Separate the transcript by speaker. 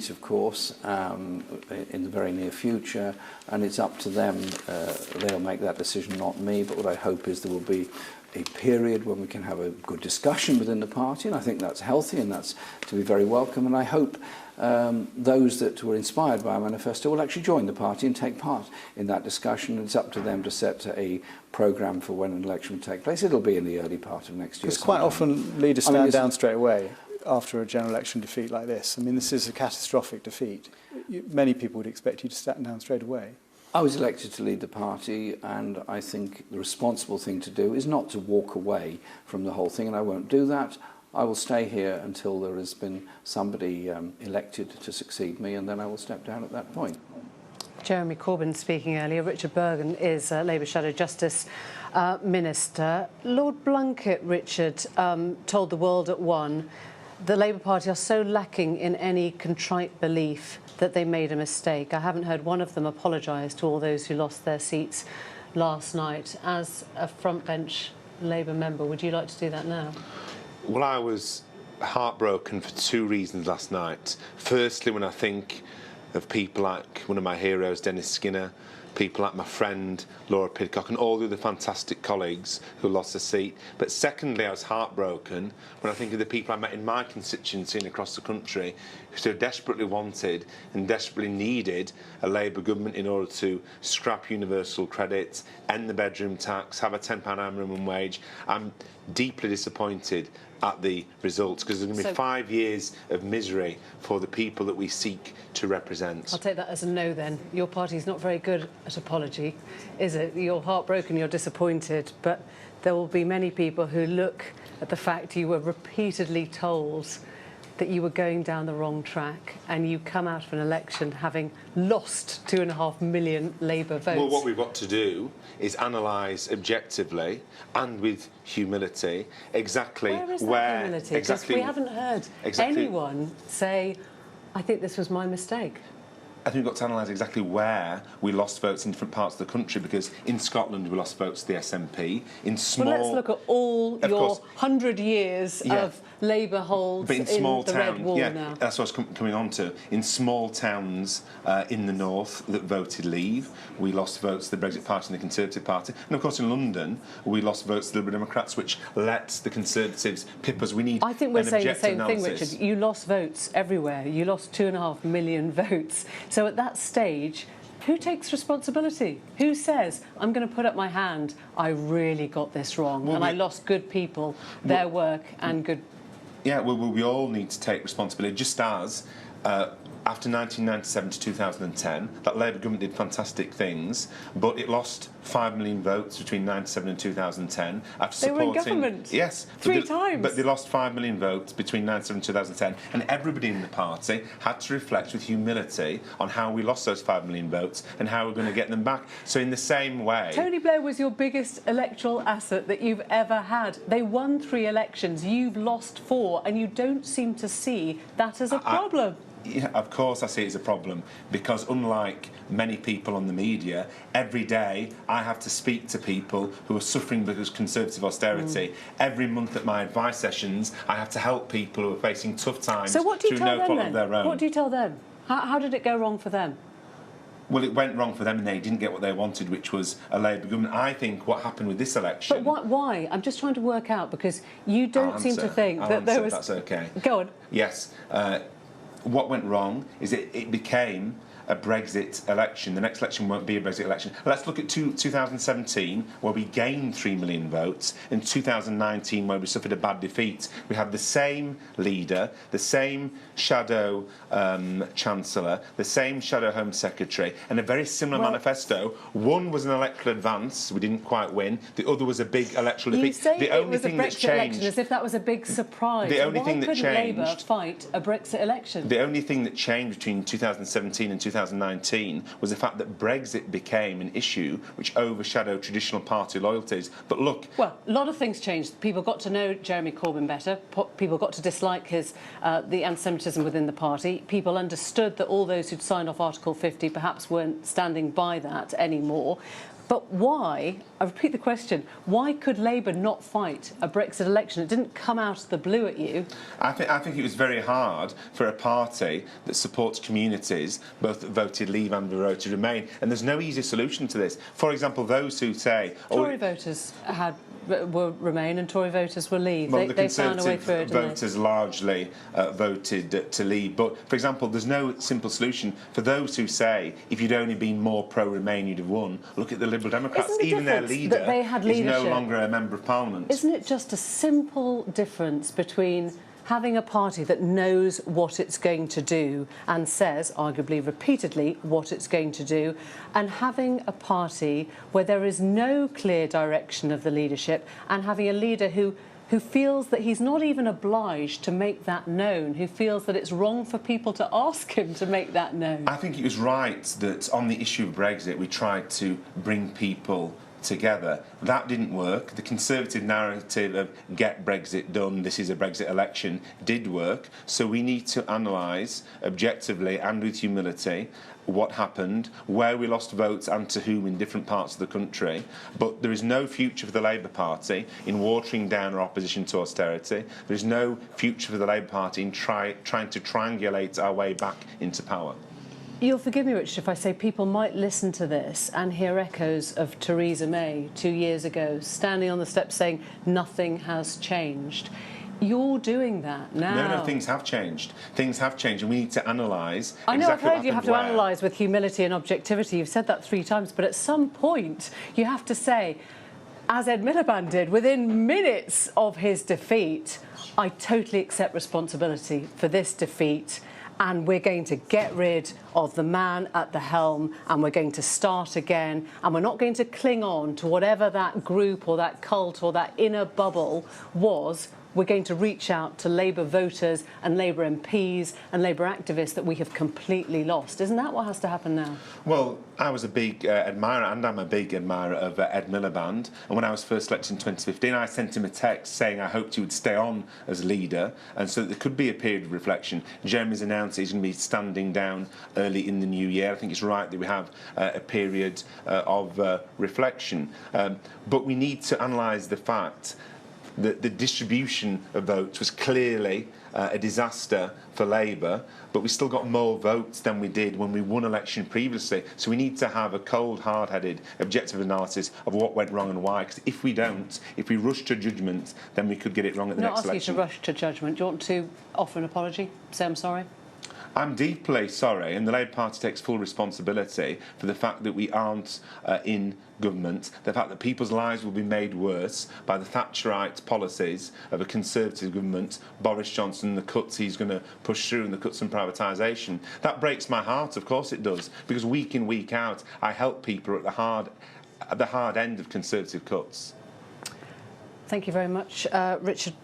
Speaker 1: seat, of course, in the very near future, and it's up to them. They'll make that decision, not me. But what I hope is there will be a period when we can have a good discussion within the party, and I think that's healthy and that's to be very welcome. And I hope those that were inspired by our manifesto will actually join the party and take part in that discussion. It's up to them to set a programme for when an election will take place. It'll be in the early part of next year.
Speaker 2: Because quite often leaders stand down straight away after a general election defeat like this. I mean, this is a catastrophic defeat. Many people would expect you to stand down straight away.
Speaker 1: I was elected to lead the party, and I think the responsible thing to do is not to walk away from the whole thing, and I won't do that. I will stay here until there has been somebody elected to succeed me, and then I will step down at that point.
Speaker 3: Jeremy Corbyn speaking earlier. Richard Burgon is Labour Shadow Justice Minister. Lord Blunkett, Richard, told the World at One the Labour Party are so lacking in any contrite belief that they made a mistake. I haven't heard one of them apologise to all those who lost their seats last night. As a front bench Labour member, would you like to do that now?
Speaker 4: Well, I was heartbroken for two reasons last night. Firstly, when I think of people like one of my heroes, Dennis Skinner, people like my friend Laura Pidcock and all the other fantastic colleagues who lost their seat. But secondly, I was heartbroken when I think of the people I met in my constituency and across the country who so desperately wanted and desperately needed a Labour government in order to scrap universal credit, end the bedroom tax, have a £10 hour minimum wage. I'm deeply disappointed at the results, because there's going to be 5 years of misery for the people that we seek to represent.
Speaker 3: I'll take that as a no then. Your party's not very good at apology, is it? You're heartbroken, you're disappointed, but there will be many people who look at the fact you were repeatedly told that you were going down the wrong track, and you come out of an election having lost 2.5 million Labour votes.
Speaker 4: Well, what we've got to do is analyse objectively and with humility exactly
Speaker 3: where humility? Exactly, we haven't heard anyone say, I think this was my mistake.
Speaker 4: I think we've got to analyse exactly where we lost votes in different parts of the country, because in Scotland we lost votes to the SNP. In small...
Speaker 3: Well, let's look at all your 100 years of Labour holds
Speaker 4: but in small
Speaker 3: the
Speaker 4: town,
Speaker 3: Red Wall now.
Speaker 4: That's what I was coming on to. In small towns in the north that voted Leave, we lost votes to the Brexit Party and the Conservative Party. And of course in London, we lost votes to the Liberal Democrats, which let the Conservatives pip us. We need
Speaker 3: I think we're saying the same
Speaker 4: analysis.
Speaker 3: thing, Richard. You lost votes everywhere. You lost 2.5 million votes. So at that stage, who takes responsibility? Who says, I'm going to put up my hand, I really got this wrong, and I lost good people, their work and good...
Speaker 4: Yeah, well, we all need to take responsibility, just as after 1997 to 2010, that Labour government did fantastic things, but it lost 5 million votes between 1997 and 2010 after supporting...
Speaker 3: They were in government.
Speaker 4: Yes.
Speaker 3: Three times.
Speaker 4: But they lost 5 million votes between 1997 and 2010, and everybody in the party had to reflect with humility on how we lost those 5 million votes and how we're going to get them back. So in the same way...
Speaker 3: Tony Blair was your biggest electoral asset that you've ever had. They won 3 elections, you've lost 4, and you don't seem to see that as a problem.
Speaker 4: Yeah, of course I see it as a problem, because unlike many people on the media, every day I have to speak to people who are suffering because of Conservative austerity. Every month at my advice sessions, I have to help people who are facing tough times through no fault of their own.
Speaker 3: What do you tell them? How did it go wrong for them?
Speaker 4: Well, it went wrong for them and they didn't get what they wanted, which was a Labour government. I think what happened with this election...
Speaker 3: But why? I'm just trying to work out, because you don't seem to think that there was...
Speaker 4: That's OK.
Speaker 3: Go on.
Speaker 4: Yes. What went wrong is it became a Brexit election. The next election won't be a Brexit election. Let's look at 2017, where we gained 3 million votes, and 2019, where we suffered a bad defeat. We had the same leader, the same shadow chancellor, the same shadow Home Secretary, and a very similar manifesto. One was an electoral advance, we didn't quite win. The other was a big electoral defeat.
Speaker 3: You say
Speaker 4: the only thing that changed,
Speaker 3: election as if that was a big surprise.
Speaker 4: The only thing that changed...
Speaker 3: Why couldn't Labour fight a Brexit election?
Speaker 4: The only thing that changed between 2017 and 2019 was the fact that Brexit became an issue which overshadowed traditional party loyalties. But look...
Speaker 3: Well, a lot of things changed. People got to know Jeremy Corbyn better. People got to dislike the anti-Semitism within the party. People understood that all those who'd signed off Article 50 perhaps weren't standing by that anymore. But why I repeat the question, why could Labour not fight a Brexit election? It didn't come out of the blue at you.
Speaker 4: I think it was very hard for a party that supports communities, both that voted Leave and voted Remain, and there's no easy solution to this. For example, those who say...
Speaker 3: Tory voters were Remain and Tory voters were Leave.
Speaker 4: Well,
Speaker 3: they found a way through it,
Speaker 4: voters largely voted to Leave. But, for example, there's no simple solution. For those who say, if you'd only been more pro-Remain, you'd have won, look at the Liberal Democrats. Even their leader is no longer a Member of Parliament.
Speaker 3: Isn't it just a simple difference between having a party that knows what it's going to do and says, arguably repeatedly, what it's going to do, and having a party where there is no clear direction of the leadership, and having a leader who feels that he's not even obliged to make that known, who feels that it's wrong for people to ask him to make that known?
Speaker 4: I think it was right that on the issue of Brexit we tried to bring people together. That didn't work. The Conservative narrative of get Brexit done, this is a Brexit election, did work. So we need to analyse objectively and with humility what happened, where we lost votes and to whom in different parts of the country. But there is no future for the Labour Party in watering down our opposition to austerity. There is no future for the Labour Party in trying to triangulate our way back into power.
Speaker 3: You'll forgive me, Richard, if I say people might listen to this and hear echoes of Theresa May 2 years ago standing on the steps saying nothing has changed. You're doing that now.
Speaker 4: No, things have changed. Things have changed, and we need to analyse.
Speaker 3: I know, I've heard you have to analyse with humility and objectivity. You've said that 3 times, but at some point you have to say, as Ed Miliband did, within minutes of his defeat, I totally accept responsibility for this defeat, and we're going to get rid of the man at the helm, and we're going to start again, and we're not going to cling on to whatever that group or that cult or that inner bubble was. We're going to reach out to Labour voters and Labour MPs and Labour activists that we have completely lost. Isn't that what has to happen now?
Speaker 4: Well, I was a big admirer, and I'm a big admirer of Ed Miliband. And when I was first elected in 2015, I sent him a text saying I hoped he would stay on as leader, and so that there could be a period of reflection. Jeremy's announced he's going to be standing down early in the new year. I think it's right that we have a period of reflection. But we need to analyse the fact that the distribution of votes was clearly a disaster for Labour, but we still got more votes than we did when we won election previously. So we need to have a cold, hard-headed, objective analysis of what went wrong and why. Because if we don't, if we rush to judgment, then we could get it wrong at the next election.
Speaker 3: I'm not asking you to rush to judgment. Do you want to offer an apology? Say I'm sorry?
Speaker 4: I'm deeply sorry, and the Labour Party takes full responsibility for the fact that we aren't in government, the fact that people's lives will be made worse by the Thatcherite policies of a Conservative government, Boris Johnson, the cuts he's going to push through and the cuts and privatisation. That breaks my heart, of course it does, because week in, week out, I help people at the hard end of Conservative cuts.
Speaker 3: Thank you very much, Richard.